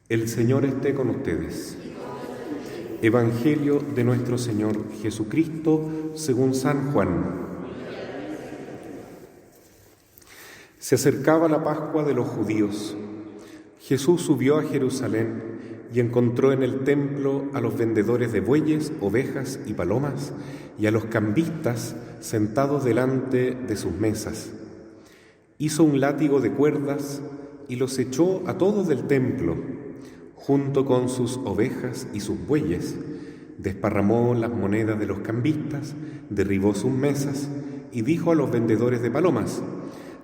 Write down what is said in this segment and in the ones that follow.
El Señor esté con ustedes. Evangelio de nuestro Señor Jesucristo según San Juan. Se acercaba la Pascua de los judíos. Jesús subió a Jerusalén y encontró en el templo a los vendedores de bueyes, ovejas y palomas y a los cambistas sentados delante de sus mesas. Hizo un látigo de cuerdas y los echó a todos del templo, junto con sus ovejas y sus bueyes. Desparramó las monedas de los cambistas, derribó sus mesas y dijo a los vendedores de palomas: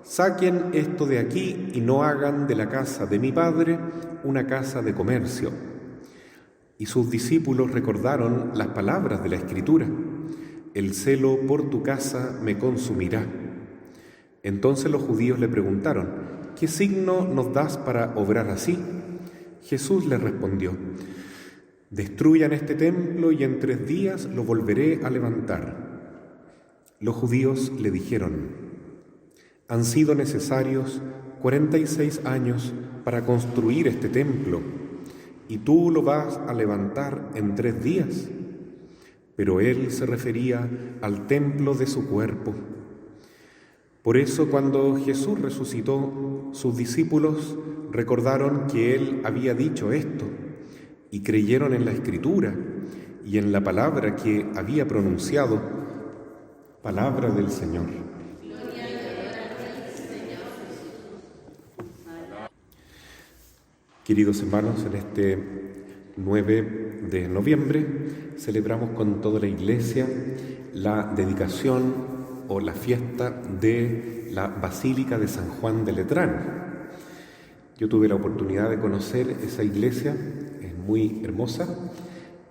«Saquen esto de aquí y no hagan de la casa de mi Padre una casa de comercio». Y sus discípulos recordaron las palabras de la Escritura: «El celo por tu casa me consumirá». Entonces los judíos le preguntaron: «¿Qué signo nos das para obrar así?». Jesús les respondió: «Destruyan este templo y en 3 días lo volveré a levantar». Los judíos le dijeron: «Han sido necesarios 46 años para construir este templo, y tú lo vas a levantar en 3 días». Pero él se refería al templo de su cuerpo. Por eso, cuando Jesús resucitó, sus discípulos recordaron que Él había dicho esto y creyeron en la Escritura y en la palabra que había pronunciado, palabra del Señor. Queridos hermanos, en este 9 de noviembre celebramos con toda la Iglesia la dedicación o la fiesta de la Basílica de San Juan de Letrán. Yo tuve la oportunidad de conocer esa iglesia, es muy hermosa,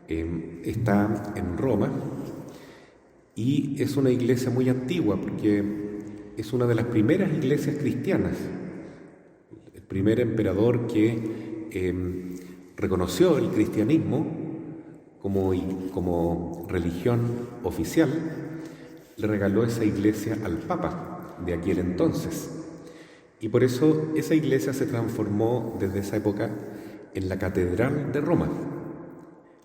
está en Roma y es una iglesia muy antigua porque es una de las primeras iglesias cristianas. El primer emperador que reconoció el cristianismo como religión oficial le regaló esa iglesia al Papa de aquel entonces. Y por eso esa iglesia se transformó desde esa época en la Catedral de Roma.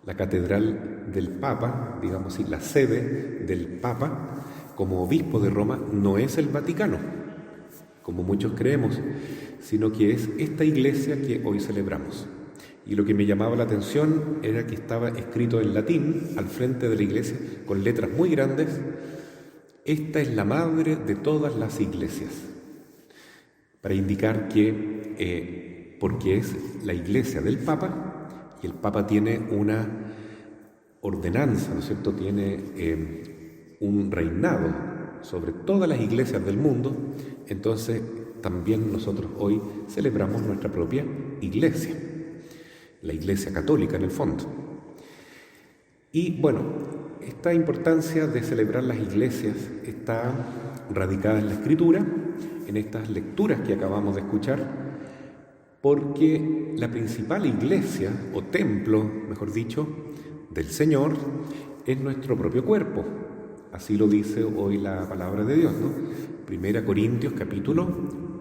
La Catedral del Papa, digamos así, la sede del Papa como obispo de Roma no es el Vaticano, como muchos creemos, sino que es esta iglesia que hoy celebramos. Y lo que me llamaba la atención era que estaba escrito en latín al frente de la iglesia con letras muy grandes: «Esta es la madre de todas las iglesias», para indicar que, porque es la iglesia del Papa, y el Papa tiene una ordenanza, ¿no es cierto?, tiene un reinado sobre todas las iglesias del mundo, entonces también nosotros hoy celebramos nuestra propia iglesia, la Iglesia Católica en el fondo. Y bueno, esta importancia de celebrar las iglesias está radicada en la Escritura, en estas lecturas que acabamos de escuchar, porque la principal iglesia, o templo, mejor dicho, del Señor, es nuestro propio cuerpo. Así lo dice hoy la palabra de Dios, ¿no? 1 Corintios capítulo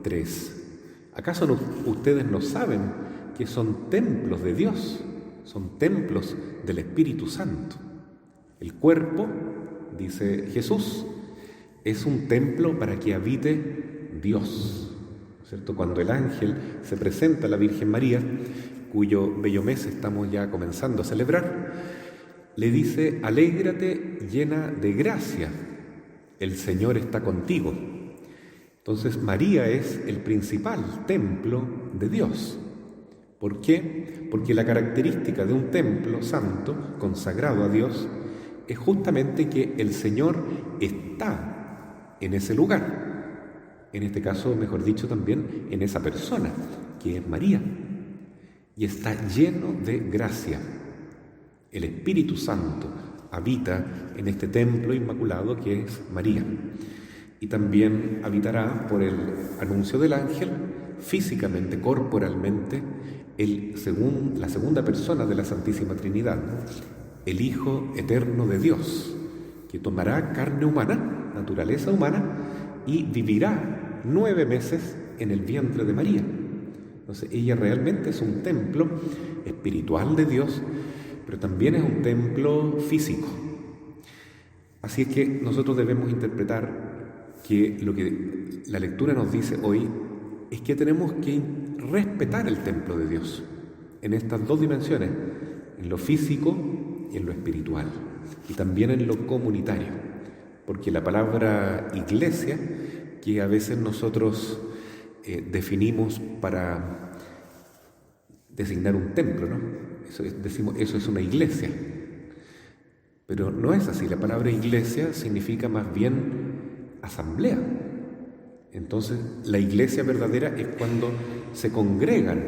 3. ¿Acaso ustedes no saben que son templos de Dios? Son templos del Espíritu Santo. El cuerpo, dice Jesús, es un templo para que habite Dios, ¿cierto? Cuando el ángel se presenta a la Virgen María, cuyo bello mes estamos ya comenzando a celebrar, le dice: «Alégrate llena de gracia, el Señor está contigo». Entonces María es el principal templo de Dios. ¿Por qué? Porque la característica de un templo santo, consagrado a Dios, es justamente que el Señor está en ese lugar. En este caso, mejor dicho, también en esa persona, que es María. Y está lleno de gracia. El Espíritu Santo habita en este templo inmaculado que es María. Y también habitará, por el anuncio del ángel, físicamente, corporalmente, la segunda persona de la Santísima Trinidad, ¿no? El Hijo eterno de Dios, que tomará carne humana, naturaleza humana, y vivirá 9 meses en el vientre de María. Entonces ella realmente es un templo espiritual de Dios, pero también es un templo físico. Así es que nosotros debemos interpretar que lo que la lectura nos dice hoy es que tenemos que respetar el templo de Dios en estas dos dimensiones, en lo físico y en lo espiritual, y también en lo comunitario, porque la palabra iglesia, que a veces nosotros definimos para designar un templo, ¿no? Decimos, eso es una iglesia, pero no es así. La palabra iglesia significa más bien asamblea. Entonces, la iglesia verdadera es cuando se congregan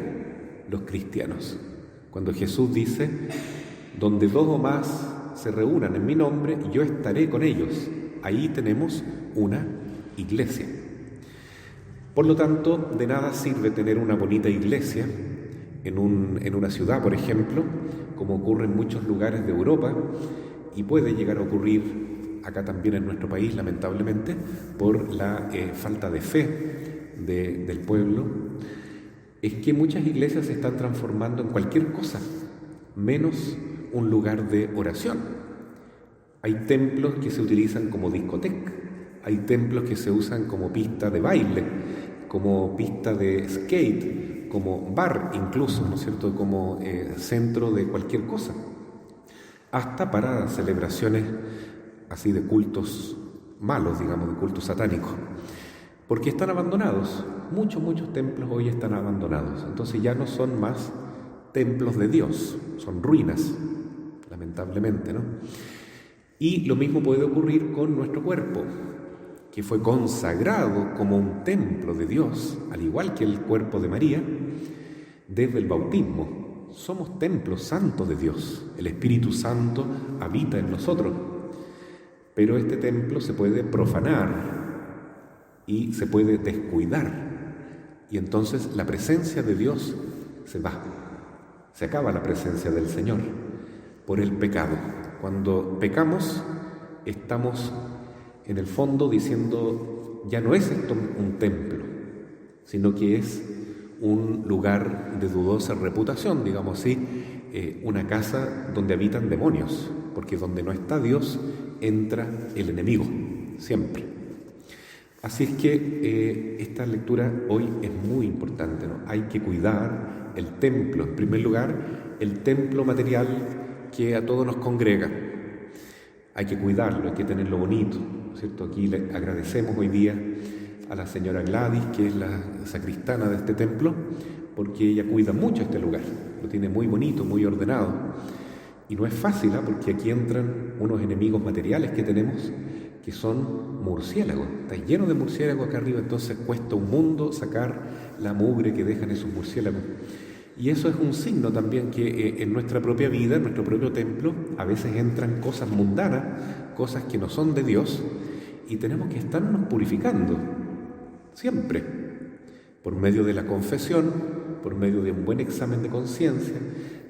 los cristianos. Cuando Jesús dice, donde dos o más se reúnan en mi nombre, yo estaré con ellos. Ahí tenemos una iglesia. Por lo tanto, de nada sirve tener una bonita iglesia en una ciudad, por ejemplo, como ocurre en muchos lugares de Europa, y puede llegar a ocurrir acá también en nuestro país, lamentablemente, por la falta de fe del pueblo, es que muchas iglesias se están transformando en cualquier cosa, menos un lugar de oración. Hay templos que se utilizan como discoteca, hay templos que se usan como pista de baile, como pista de skate, como bar incluso, ¿no es cierto?, como centro de cualquier cosa, hasta para celebraciones así de cultos malos, digamos, de cultos satánicos, porque están abandonados. Muchos templos hoy están abandonados, entonces ya no son más templos de Dios, son ruinas, lamentablemente, ¿no? Y lo mismo puede ocurrir con nuestro cuerpo, que fue consagrado como un templo de Dios, al igual que el cuerpo de María, desde el bautismo. Somos templos santos de Dios, el Espíritu Santo habita en nosotros, pero este templo se puede profanar y se puede descuidar, y entonces la presencia de Dios se va, se acaba la presencia del Señor por el pecado. Cuando pecamos, estamos en el fondo diciendo, ya no es esto un templo, sino que es un lugar de dudosa reputación, digamos así, una casa donde habitan demonios, porque donde no está Dios, entra el enemigo, siempre. Así es que esta lectura hoy es muy importante, ¿no? Hay que cuidar el templo, en primer lugar, el templo material que a todos nos congrega. Hay que cuidarlo, hay que tenerlo bonito, ¿cierto? Aquí le agradecemos hoy día a la señora Gladys, que es la sacristana de este templo, porque ella cuida mucho este lugar, lo tiene muy bonito, muy ordenado. Y no es fácil, porque aquí entran unos enemigos materiales que tenemos, que son murciélagos. Está lleno de murciélagos acá arriba, entonces cuesta un mundo sacar la mugre que dejan esos murciélagos. Y eso es un signo también que en nuestra propia vida, en nuestro propio templo, a veces entran cosas mundanas, cosas que no son de Dios, y tenemos que estarnos purificando, siempre, por medio de la confesión, por medio de un buen examen de conciencia,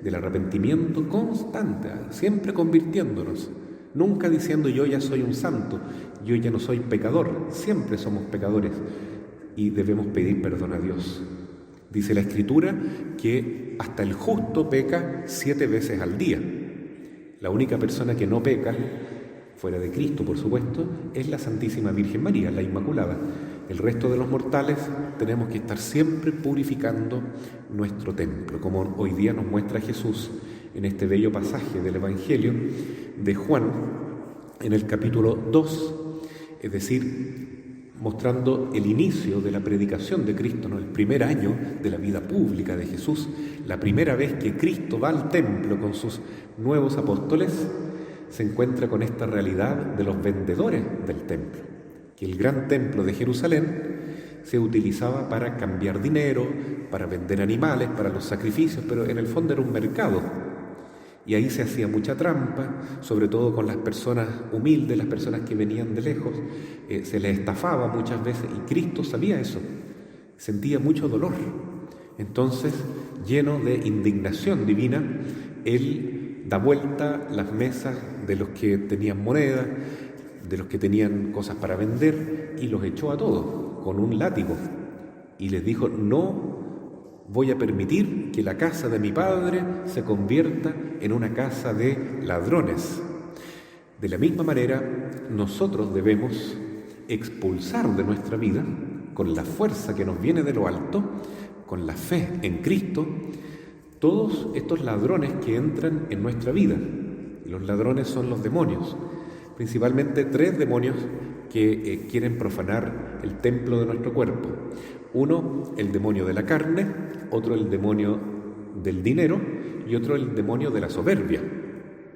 del arrepentimiento constante, siempre convirtiéndonos, nunca diciendo yo ya soy un santo, yo ya no soy pecador, siempre somos pecadores y debemos pedir perdón a Dios. Dice la Escritura que hasta el justo peca 7 veces al día. La única persona que no peca, fuera de Cristo por supuesto, es la Santísima Virgen María, la Inmaculada. El resto de los mortales tenemos que estar siempre purificando nuestro templo, como hoy día nos muestra Jesús en este bello pasaje del Evangelio de Juan, en el capítulo 2, es decir, mostrando el inicio de la predicación de Cristo, ¿no? El primer año de la vida pública de Jesús, la primera vez que Cristo va al templo con sus nuevos apóstoles, se encuentra con esta realidad de los vendedores del templo, que el gran templo de Jerusalén se utilizaba para cambiar dinero, para vender animales, para los sacrificios, pero en el fondo era un mercado. Y ahí se hacía mucha trampa, sobre todo con las personas humildes, las personas que venían de lejos, se les estafaba muchas veces, y Cristo sabía eso, sentía mucho dolor. Entonces, lleno de indignación divina, Él da vuelta las mesas de los que tenían moneda, de los que tenían cosas para vender, y los echó a todos con un látigo, y les dijo, no voy a permitir que la casa de mi padre se convierta en una casa de ladrones. De la misma manera, nosotros debemos expulsar de nuestra vida, con la fuerza que nos viene de lo alto, con la fe en Cristo, todos estos ladrones que entran en nuestra vida. Y los ladrones son los demonios, principalmente 3 demonios que quieren profanar el templo de nuestro cuerpo. Uno, el demonio de la carne, otro, el demonio del dinero, y otro, el demonio de la soberbia.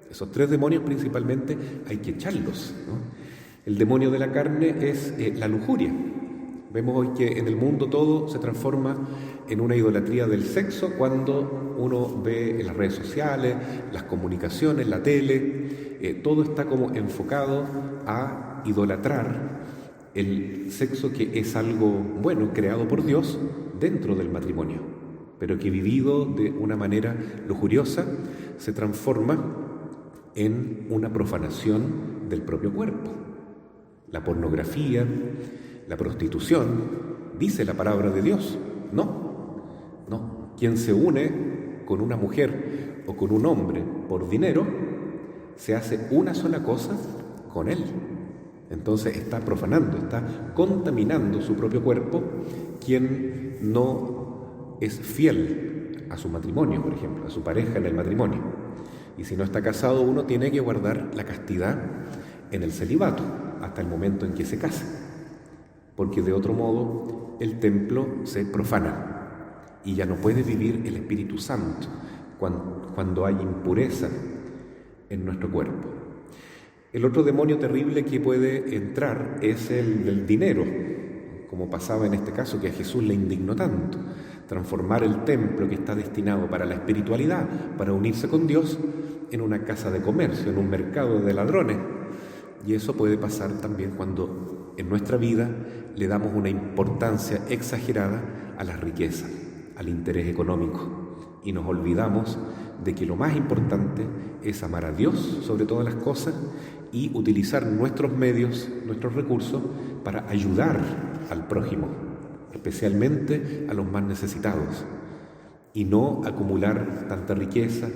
Esos 3 demonios principalmente hay que echarlos, ¿no? El demonio de la carne es la lujuria. Vemos hoy que en el mundo todo se transforma en una idolatría del sexo cuando uno ve en las redes sociales, las comunicaciones, la tele, todo está como enfocado a idolatrar el sexo, que es algo bueno, creado por Dios dentro del matrimonio, pero que vivido de una manera lujuriosa se transforma en una profanación del propio cuerpo. La pornografía, la prostitución, dice la palabra de Dios. No. Quien se une con una mujer o con un hombre por dinero, se hace una sola cosa con él. Entonces está profanando, está contaminando su propio cuerpo quien no es fiel a su matrimonio, por ejemplo, a su pareja en el matrimonio. Y si no está casado, uno tiene que guardar la castidad en el celibato hasta el momento en que se case, porque de otro modo el templo se profana y ya no puede vivir el Espíritu Santo cuando hay impureza en nuestro cuerpo. El otro demonio terrible que puede entrar es el del dinero, como pasaba en este caso, que a Jesús le indignó tanto, transformar el templo que está destinado para la espiritualidad, para unirse con Dios, en una casa de comercio, en un mercado de ladrones. Y eso puede pasar también cuando en nuestra vida le damos una importancia exagerada a las riquezas, al interés económico, y nos olvidamos de que lo más importante es amar a Dios sobre todas las cosas y utilizar nuestros medios, nuestros recursos para ayudar al prójimo, especialmente a los más necesitados, y no acumular tanta riqueza,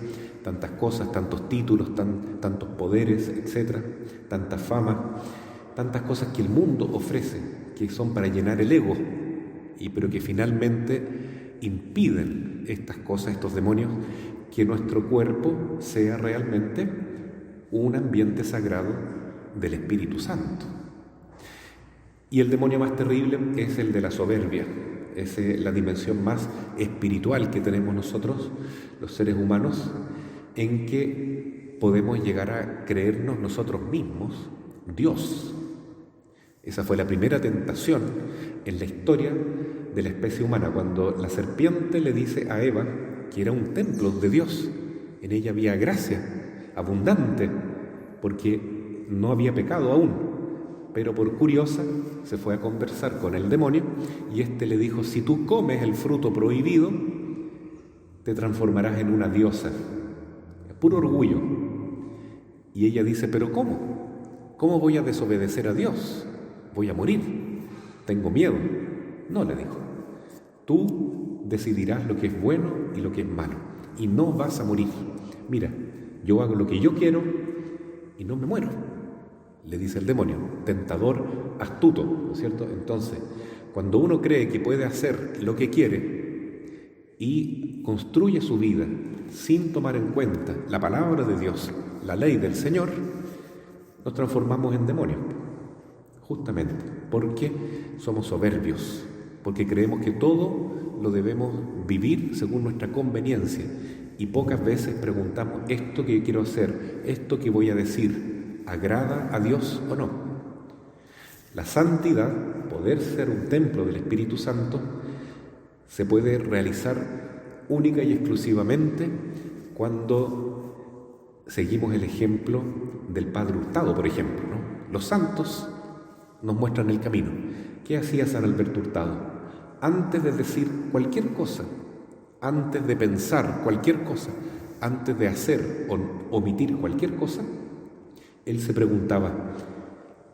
tantas cosas, tantos títulos, tantos poderes, etcétera, tanta fama, tantas cosas que el mundo ofrece, que son para llenar el ego, pero que finalmente impiden estas cosas, estos demonios, que nuestro cuerpo sea realmente un ambiente sagrado del Espíritu Santo. Y el demonio más terrible es el de la soberbia. Es la dimensión más espiritual que tenemos nosotros, los seres humanos, en que podemos llegar a creernos nosotros mismos Dios. Esa fue la primera tentación en la historia de la especie humana, cuando la serpiente le dice a Eva que era un templo de Dios. En ella había gracia abundante, porque no había pecado aún, pero por curiosa se fue a conversar con el demonio y éste le dijo: si tú comes el fruto prohibido, te transformarás en una diosa. Puro orgullo. Y ella dice: pero ¿cómo? ¿Cómo voy a desobedecer a Dios? Voy a morir, tengo miedo. No, le dijo, tú decidirás lo que es bueno y lo que es malo, y no vas a morir. Mira, yo hago lo que yo quiero y no me muero, le dice el demonio, tentador, astuto, ¿no es cierto? Entonces, cuando uno cree que puede hacer lo que quiere y construye su vida sin tomar en cuenta la palabra de Dios, la ley del Señor, nos transformamos en demonios, justamente porque somos soberbios, porque creemos que todo lo debemos vivir según nuestra conveniencia y pocas veces preguntamos: ¿esto que quiero hacer, esto que voy a decir, agrada a Dios o no? La santidad, poder ser un templo del Espíritu Santo, se puede realizar única y exclusivamente cuando seguimos el ejemplo del Padre Hurtado, por ejemplo, ¿no? Los santos nos muestran el camino. ¿Qué hacía San Alberto Hurtado? Antes de decir cualquier cosa, antes de pensar cualquier cosa, antes de hacer o omitir cualquier cosa, él se preguntaba: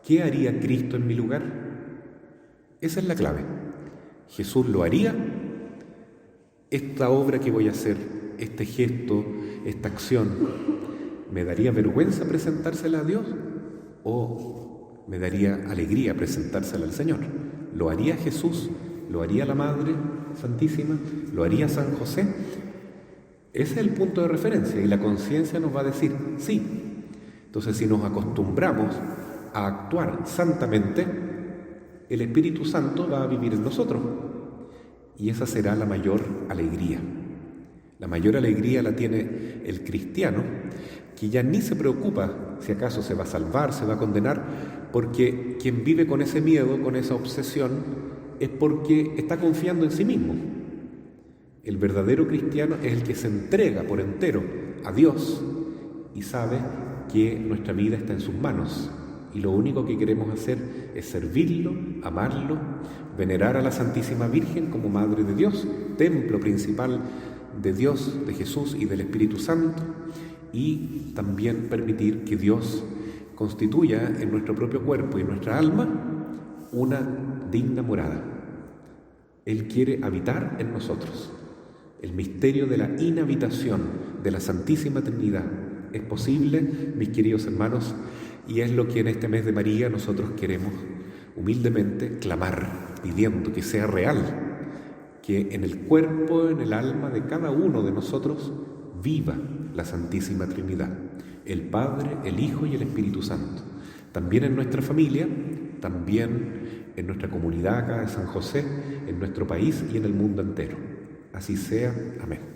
¿qué haría Cristo en mi lugar? Esa es la clave. ¿Jesús lo haría? esta obra que voy a hacer, este gesto, esta acción, ¿me daría vergüenza presentársela a Dios o me daría alegría presentársela al Señor? ¿Lo haría Jesús? ¿Lo haría la Madre Santísima? ¿Lo haría San José? Ese es el punto de referencia y la conciencia nos va a decir sí. Entonces, si nos acostumbramos a actuar santamente, el Espíritu Santo va a vivir en nosotros y esa será la mayor alegría. La mayor alegría la tiene el cristiano, que ya ni se preocupa si acaso se va a salvar, se va a condenar, porque quien vive con ese miedo, con esa obsesión, es porque está confiando en sí mismo. El verdadero cristiano es el que se entrega por entero a Dios y sabe que nuestra vida está en sus manos y lo único que queremos hacer es servirlo, amarlo, venerar a la Santísima Virgen como Madre de Dios, templo principal de Dios, de Jesús y del Espíritu Santo, y también permitir que Dios constituya en nuestro propio cuerpo y en nuestra alma una digna morada. Él quiere habitar en nosotros. El misterio de la inhabitación de la Santísima Trinidad es posible, mis queridos hermanos, y es lo que en este mes de María nosotros queremos humildemente clamar, pidiendo que sea real, que en el cuerpo, en el alma de cada uno de nosotros viva la Santísima Trinidad, el Padre, el Hijo y el Espíritu Santo. También en nuestra familia, también en nuestra comunidad acá de San José, en nuestro país y en el mundo entero. Así sea. Amén.